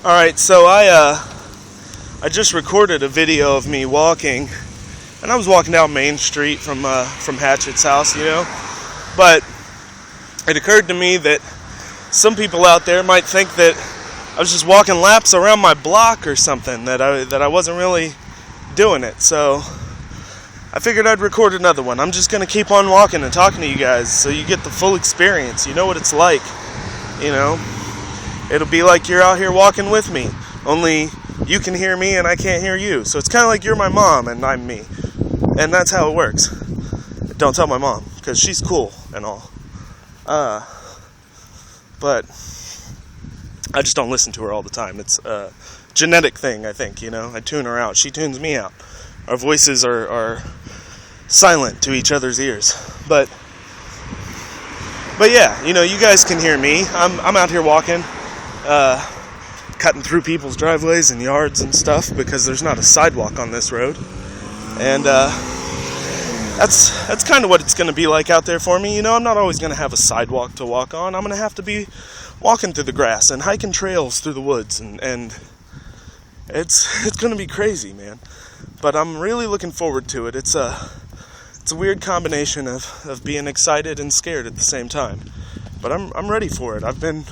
Alright, so I just recorded a video of me walking, and I was walking down Main Street from Hatchet's house, but it occurred to me that some people out there might think that I was just walking laps around my block or something, that I wasn't really doing it, so I figured I'd record another one. I'm just going to keep on walking and talking to you guys so you get the full experience. You know what it's like, It'll be like you're out here walking with me, only you can hear me and I can't hear you. So it's kind of like you're my mom and I'm me. And that's how it works. Don't tell my mom, because she's cool and all. But I just don't listen to her all the time. It's a genetic thing, I think, I tune her out. She tunes me out. Our voices are silent to each other's ears. But yeah, you guys can hear me. I'm out here walking, cutting through people's driveways and yards and stuff because there's not a sidewalk on this road. And that's kind of what it's going to be like out there for me. I'm not always going to have a sidewalk to walk on. I'm going to have to be walking through the grass and hiking trails through the woods, and it's going to be crazy, man. But I'm really looking forward to it. It's a weird combination of being excited and scared at the same time. But I'm ready for it. I've been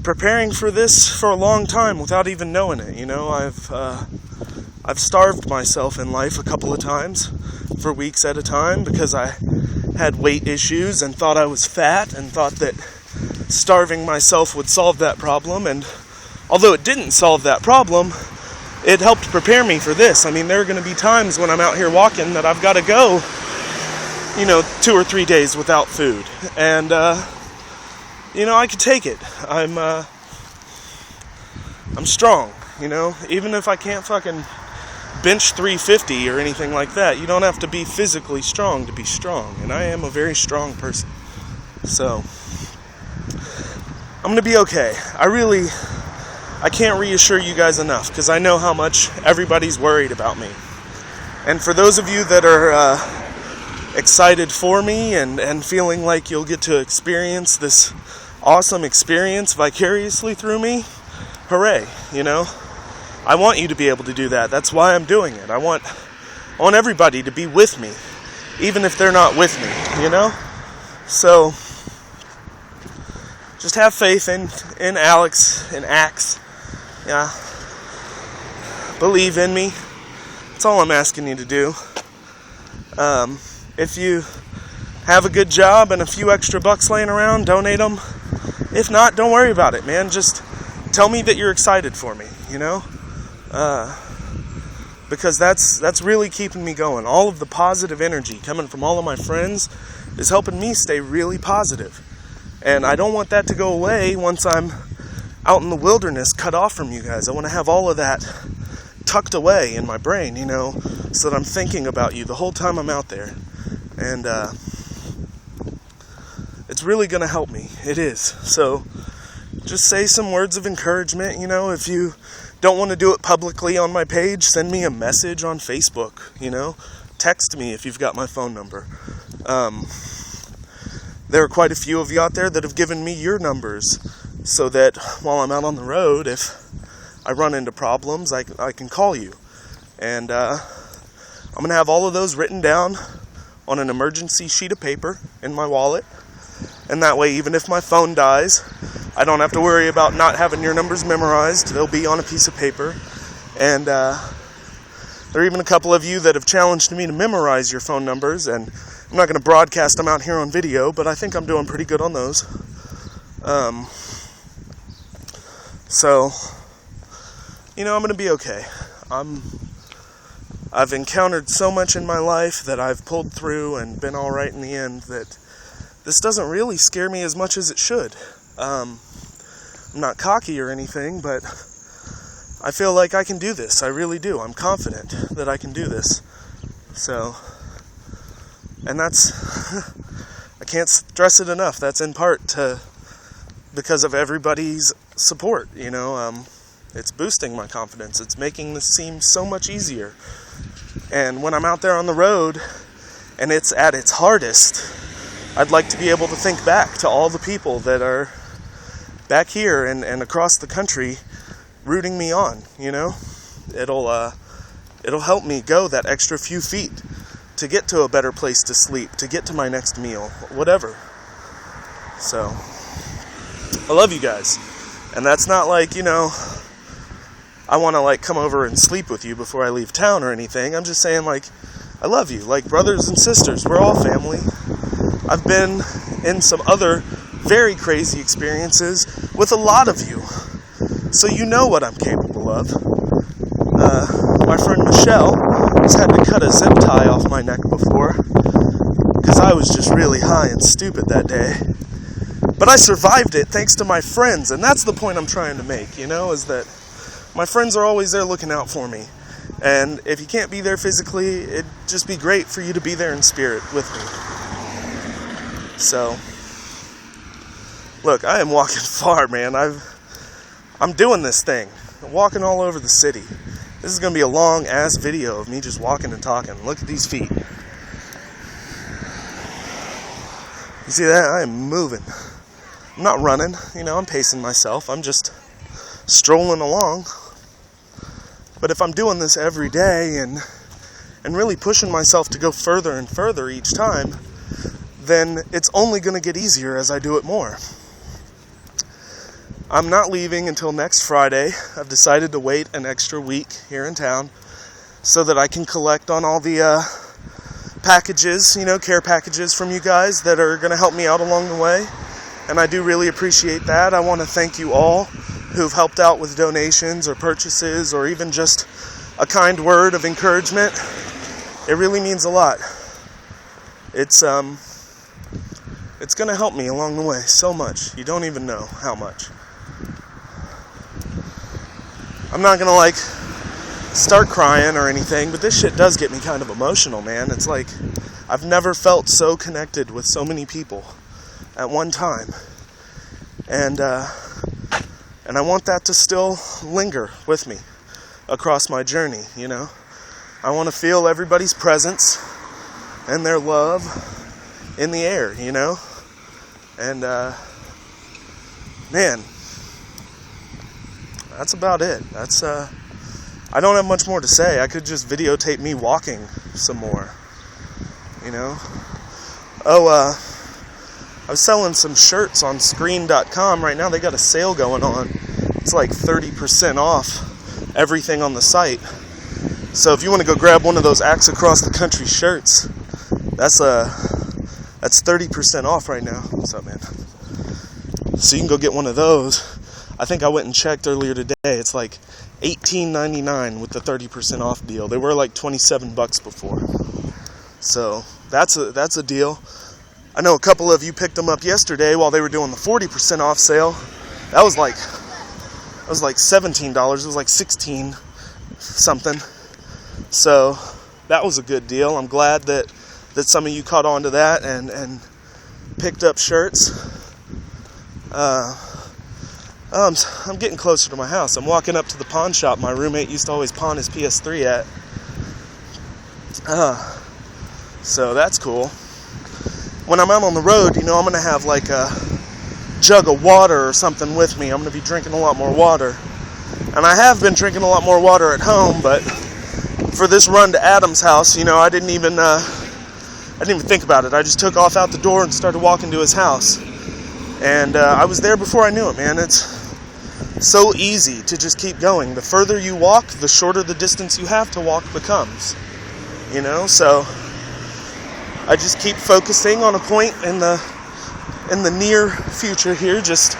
preparing for this for a long time without even knowing it. I've starved myself in life a couple of times for weeks at a time because I had weight issues and thought I was fat and thought that starving myself would solve that problem. And although it didn't solve that problem, it helped prepare me for this. There are going to be times when I'm out here walking that I've got to go, 2 or 3 days without food. And, I could take it. I'm strong, Even if I can't fucking bench 350 or anything like that, you don't have to be physically strong to be strong. And I am a very strong person. So, I'm going to be okay. I can't reassure you guys enough because I know how much everybody's worried about me. And for those of you that are excited for me and feeling like you'll get to experience this awesome experience vicariously through me, hooray, I want you to be able to do that. That's why I'm doing it. I want everybody to be with me, even if they're not with me, So, just have faith in Alex, in Axe. Yeah. Believe in me. That's all I'm asking you to do. If you have a good job and a few extra bucks laying around, donate them. If not, don't worry about it, man. Just tell me that you're excited for me, because that's really keeping me going. All of the positive energy coming from all of my friends is helping me stay really positive. And I don't want that to go away once I'm out in the wilderness, cut off from you guys. I want to have all of that tucked away in my brain, so that I'm thinking about you the whole time I'm out there. And it's really going to help me. It is. So just say some words of encouragement. If you don't want to do it publicly on my page, send me a message on Facebook. Text me if you've got my phone number. There are quite a few of you out there that have given me your numbers so that while I'm out on the road, if I run into problems, I can call you. And I'm going to have all of those written down on an emergency sheet of paper in my wallet. And that way, even if my phone dies, I don't have to worry about not having your numbers memorized. They'll be on a piece of paper. And there are even a couple of you that have challenged me to memorize your phone numbers, and I'm not going to broadcast them out here on video, but I think I'm doing pretty good on those. So, I'm going to be okay. I've encountered so much in my life that I've pulled through and been all right in the end that this doesn't really scare me as much as it should. I'm not cocky or anything, but I feel like I can do this. I really do. I'm confident that I can do this. So, and that's, I can't stress it enough. That's in part because of everybody's support, It's boosting my confidence. It's making this seem so much easier. And when I'm out there on the road and it's at its hardest, I'd like to be able to think back to all the people that are back here and across the country rooting me on, you know? It'll help me go that extra few feet to get to a better place to sleep, to get to my next meal, whatever. So, I love you guys. And that's not like, you know, I want to like come over and sleep with you before I leave town or anything. I'm just saying, like, I love you, like brothers and sisters. We're all family. I've been in some other very crazy experiences with a lot of you, so you know what I'm capable of. My friend Michelle has had to cut a zip tie off my neck before because I was just really high and stupid that day. But I survived it thanks to my friends, and that's the point I'm trying to make, you know, is that my friends are always there looking out for me. And if you can't be there physically, it'd just be great for you to be there in spirit with me. So, look, I am walking far, man. I'm doing this thing. I'm walking all over the city. This is going to be a long-ass video of me just walking and talking. Look at these feet. You see that? I am moving. I'm not running, you know, I'm pacing myself. I'm just strolling along. But if I'm doing this every day and really pushing myself to go further and further each time, then it's only going to get easier as I do it more. I'm not leaving until next Friday. I've decided to wait an extra week here in town so that I can collect on all the packages, you know, care packages from you guys that are going to help me out along the way. And I do really appreciate that. I want to thank you all who've helped out with donations or purchases or even just a kind word of encouragement. It really means a lot. It's going to help me along the way so much. You don't even know how much. I'm not going to like start crying or anything, but this shit does get me kind of emotional, man. It's like I've never felt so connected with so many people at one time. And I want that to still linger with me across my journey, you know. I want to feel everybody's presence and their love in the air, you know. And, man, that's about it. That's, I don't have much more to say. I could just videotape me walking some more, you know. Oh, I was selling some shirts on Screen.com right now. They got a sale going on. It's like 30% off everything on the site. So if you want to go grab one of those Axe Across the Country shirts, that's 30% off right now. What's up, man? So you can go get one of those. I think I went and checked earlier today. It's like $18.99 with the 30% off deal. They were like $27 before. So that's a deal. I know a couple of you picked them up yesterday while they were doing the 40% off sale. That was like $17. It was like 16 something. So that was a good deal. I'm glad that some of you caught on to that and picked up shirts. I'm getting closer to my house. I'm walking up to the pawn shop my roommate used to always pawn his PS3 at. So that's cool. When I'm out on the road, you know, I'm going to have like a jug of water or something with me. I'm going to be drinking a lot more water. And I have been drinking a lot more water at home, but for this run to Adam's house, you know, I didn't even think about it. I just took off out the door and started walking to his house. And I was there before I knew it, man. It's so easy to just keep going. The further you walk, the shorter the distance you have to walk becomes. You know, so I just keep focusing on a point in the near future here, just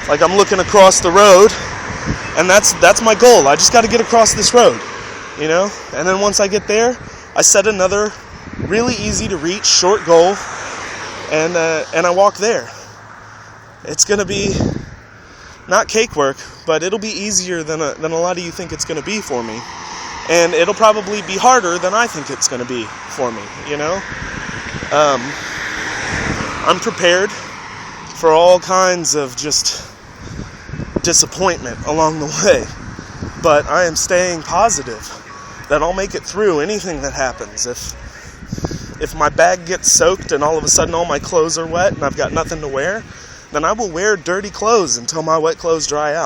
like I'm looking across the road, and that's my goal. I just got to get across this road, you know? And then once I get there, I set another really easy to reach short goal, and I walk there. It's going to be not cake work, but it'll be easier than a lot of you think it's going to be for me. And it'll probably be harder than I think it's going to be for me, you know? I'm prepared for all kinds of just disappointment along the way. But I am staying positive that I'll make it through anything that happens. If my bag gets soaked and all of a sudden all my clothes are wet and I've got nothing to wear, then I will wear dirty clothes until my wet clothes dry out.